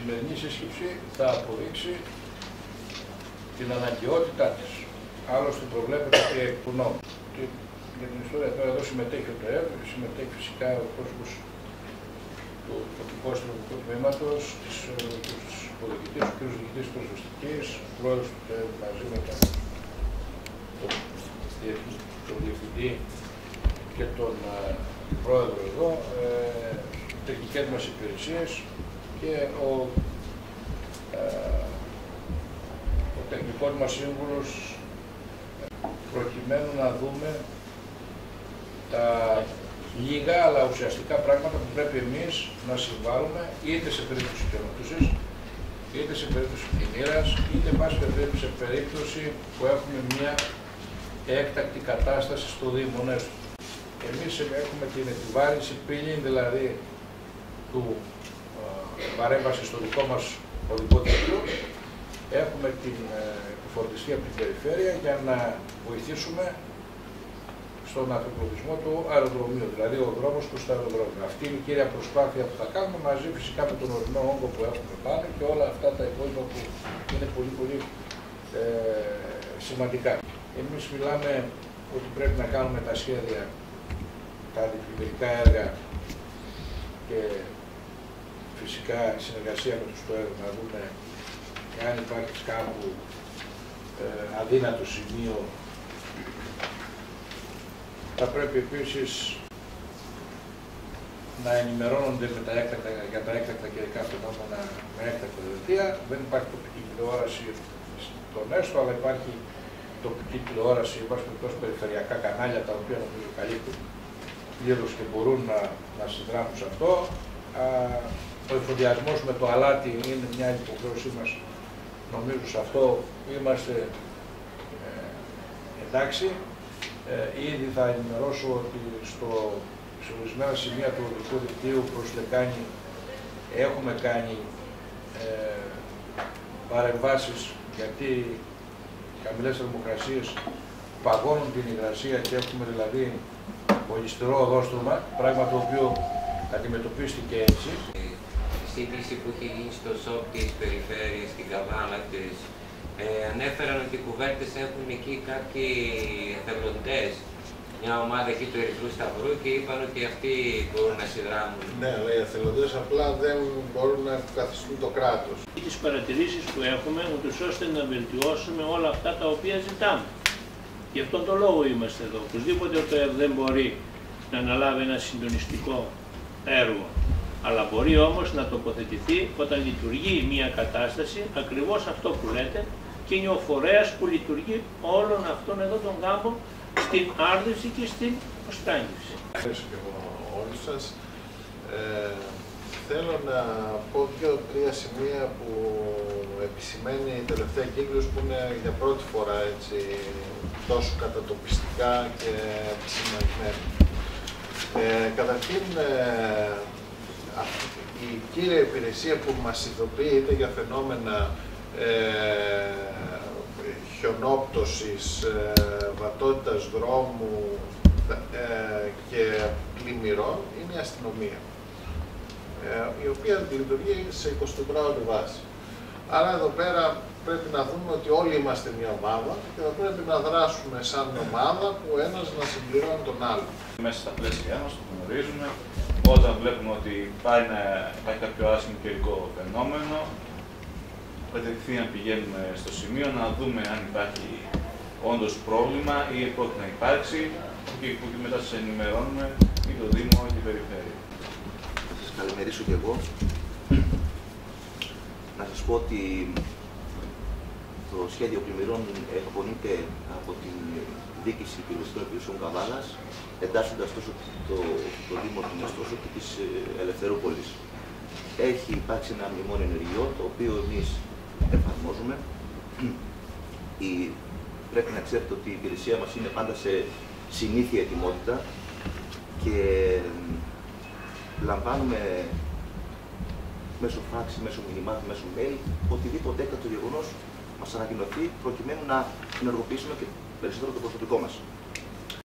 σημερινή σύσκεψη θα αποδείξει την αναγκαιότητά της. Άλλωστε προβλέπεται και εκ του νόμου. Για την ιστορία τώρα εδώ συμμετέχει ο ΤΕΕΒ, συμμετέχει φυσικά ο κόσμος του τοπικού αστυνομικού τμήματος, τους υποδιοικητές, ο κ. Διοικητής της Προσβεστικής, ο πρόεδρος του ΤΕΕΒ μαζί με τον διευθυντή και τον πρόεδρο εδώ, τεχνικές μας υπηρεσίες και ο τεχνικός μας σύμβουλος, προκειμένου να δούμε τα λίγα αλλά ουσιαστικά πράγματα που πρέπει εμείς να συμβάλλουμε είτε σε περίπτωση καινοτούσης, είτε σε περίπτωση πλημμύρας, είτε πάση σε περίπτωση που έχουμε μια έκτακτη κατάσταση στο Δήμο Νέστου. Εμείς έχουμε την επιβάρυνση πύλη, δηλαδή του παρέμβαση στο δικό μας οδικό δίκτυο. Έχουμε την φορτιστή από την περιφέρεια για να βοηθήσουμε στον αφιπλωτισμό του αεροδρομίου, δηλαδή ο δρόμος προς το αεροδρόμιο. Αυτή είναι η κύρια προσπάθεια που θα κάνουμε μαζί φυσικά με τον ορεινό όγκο που έχουμε πάνω και όλα αυτά τα υπόλοιπα που είναι πολύ σημαντικά. Εμείς μιλάμε ότι πρέπει να κάνουμε τα σχέδια, τα αντιπλημμυρικά έργα και φυσικά η συνεργασία με τους ΤΟΕΒ να δούμε αν υπάρχει κάπου αδύνατο σημείο. Θα πρέπει επίσης να ενημερώνονται για τα έκτακτα καιρικά φαινόμενα με έκτακτα δελτία. Δεν υπάρχει τοπική τηλεόραση στον Έστω, αλλά υπάρχει τοπική τηλεόραση, υπάρχουν περιφερειακά κανάλια τα οποία νομίζω καλύπτουν πλήρως και μπορούν να συνδράμουν σε αυτό. Ο εφοδιασμός με το αλάτι είναι μια υποχρέωσή μας. Νομίζω σε αυτό είμαστε εντάξει. Ήδη θα ενημερώσω ότι σε ορισμένα σημεία του οδικού δικτύου προς Λεκάνη έχουμε κάνει παρεμβάσεις, γιατί οι χαμηλές θερμοκρασίες παγώνουν την υγρασία και έχουμε δηλαδή πολυστερό οδόστρωμα, πράγμα το οποίο αντιμετωπίστηκε έτσι. Η σύντηση που έχει γίνει στο ΣΟΠ της περιφέρειας, στην Καβάλα της, ανέφεραν ότι οι κουβέρτες έχουν εκεί κάποιοι εθελοντές, μια ομάδα εκεί του Ερυθρού Σταυρού, και είπαν ότι αυτοί μπορούν να συνδράμουν. Ναι, αλλά οι εθελοντές απλά δεν μπορούν να καθιστούν το κράτος. Τις παρατηρήσεις που έχουμε, ούτως ώστε να βελτιώσουμε όλα αυτά τα οποία ζητάμε. Γι' αυτόν τον λόγο είμαστε εδώ. Οπωσδήποτε ο ΤΟΕΒ δεν μπορεί να αναλάβει ένα συντονιστικό έργο, αλλά μπορεί όμως να τοποθετηθεί όταν λειτουργεί μια κατάσταση, ακριβώς αυτό που λέτε, και είναι ο φορέας που λειτουργεί όλων αυτών εδώ των γάμπων στην άρδευση και στην προστάγγιση. Ευχαριστώ και εγώ όλοι σας. Θέλω να πω 2-3 σημεία που επισημαίνει η τελευταία κύκλος, που είναι για πρώτη φορά έτσι, τόσο κατατοπιστικά και επισημανισμένα. Καταρχήν, η κύρια υπηρεσία που μας ειδοποιείται για φαινόμενα χιονόπτωσης, βατότητας δρόμου και πλημμυρών είναι η αστυνομία, η οποία λειτουργεί σε 24ωρη βάση. Άρα εδώ πέρα πρέπει να δούμε ότι όλοι είμαστε μια ομάδα και θα πρέπει να δράσουμε σαν ομάδα που ένας να συμπληρώνει τον άλλο. Μέσα στα πλαίσια μας το γνωρίζουμε, όταν βλέπουμε ότι υπάρχει κάποιο άσχημο καιρικό φαινόμενο, κατευθείαν πηγαίνουμε στο σημείο να δούμε αν υπάρχει όντως πρόβλημα ή πρόκειται να υπάρξει, και που μετά σας ενημερώνουμε ή το Δήμο ή την Περιφέρεια. Θα σας καλημερίσω και εγώ. Να σας πω ότι το σχέδιο πλημμυρών εκπονείται από την Διοίκηση Πυροσβεστικών Υπηρεσιών Καβάλας, εντάσσοντας τόσο το Δήμο του Νέστου όσο και της Ελευθερούπολης. Έχει υπάρξει ένα μνημόνιο ενεργειών, το οποίο εμείς εφαρμόζουμε. Πρέπει να ξέρετε ότι η υπηρεσία μας είναι πάντα σε συνήθεια ετοιμότητα και λαμβάνουμε μέσω φάξ, μέσω μηνυμάτων, μέσω mail, οτιδήποτε έκτακτο γεγονός μας ανακοινωθεί, προκειμένου να ενεργοποιήσουμε και περισσότερο το προσωπικό μας.